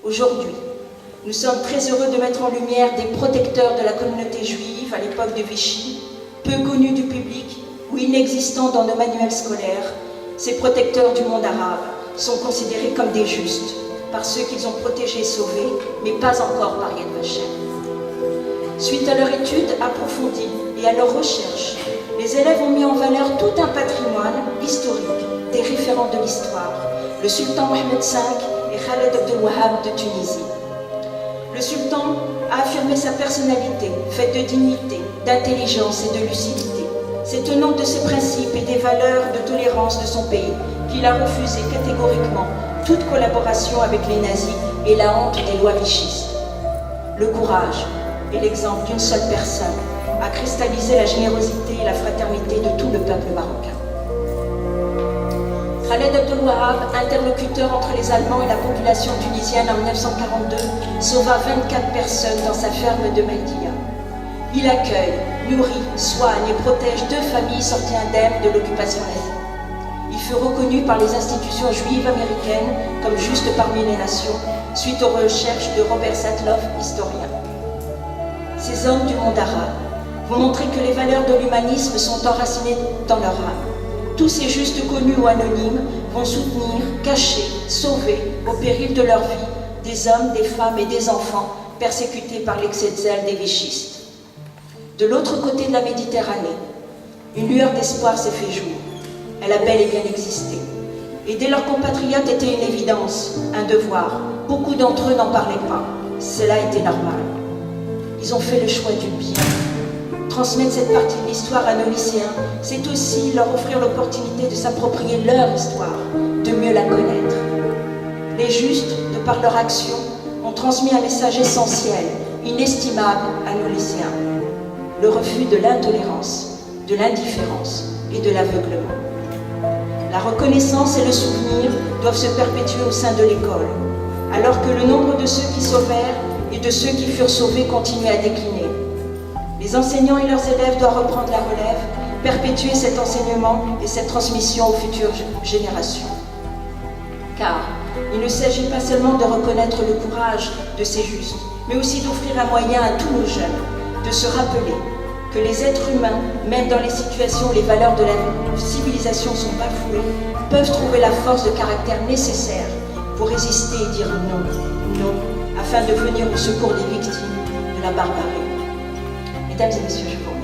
Aujourd'hui, nous sommes très heureux de mettre en lumière des protecteurs de la communauté juive à l'époque de Vichy, peu connus du public ou inexistants dans nos manuels scolaires. Ces protecteurs du monde arabe sont considérés comme des justes par ceux qu'ils ont protégés et sauvés, mais pas encore par Yad Vashem. Suite à leur étude approfondie et à leurs recherches, les élèves ont mis en valeur tout un patrimoine historique, des référents de l'histoire, le sultan Mohammed V et Khaled Abdel Wahab de Tunisie. Le sultan a affirmé sa personnalité, faite de dignité, d'intelligence et de lucidité. C'est au nom de ses principes et des valeurs de tolérance de son pays qu'il a refusé catégoriquement toute collaboration avec les nazis et la honte des lois vichistes. Le courage et l'exemple d'une seule personne a cristallisé la générosité et la fraternité de tout le peuple marocain. Khaled Abdel Wahab, interlocuteur entre les Allemands et la population tunisienne en 1942, sauva 24 personnes dans sa ferme de Maïdia. Il accueille, nourrit, soigne et protège 2 familles sorties indemnes de l'occupation nazie. Il fut reconnu par les institutions juives américaines comme juste parmi les nations, suite aux recherches de Robert Satloff, historien. Ces hommes du monde arabe vont montrer que les valeurs de l'humanisme sont enracinées dans leur âme. Tous ces justes connus ou anonymes vont soutenir, cacher, sauver, au péril de leur vie, des hommes, des femmes et des enfants persécutés par l'excès de zèle des vichistes. De l'autre côté de la Méditerranée, une lueur d'espoir s'est fait jour. Elle a bel et bien existé. Aider leurs compatriotes était une évidence, un devoir. Beaucoup d'entre eux n'en parlaient pas. Cela était normal. Ils ont fait le choix du bien. Transmettre cette partie de l'histoire à nos lycéens, c'est aussi leur offrir l'opportunité de s'approprier leur histoire, de mieux la connaître. Les justes, de par leur action, ont transmis un message essentiel, inestimable à nos lycéens. Le refus de l'intolérance, de l'indifférence et de l'aveuglement. La reconnaissance et le souvenir doivent se perpétuer au sein de l'école, alors que le nombre de ceux qui sauvèrent et de ceux qui furent sauvés continue à décliner. Les enseignants et leurs élèves doivent reprendre la relève, perpétuer cet enseignement et cette transmission aux futures générations. Car il ne s'agit pas seulement de reconnaître le courage de ces justes, mais aussi d'offrir un moyen à tous nos jeunes de se rappeler que les êtres humains, même dans les situations où les valeurs de la civilisation sont bafouées, peuvent trouver la force de caractère nécessaire pour résister et dire non, non, afin de venir au secours des victimes de la barbarie. Mesdames et messieurs, je vous remercie.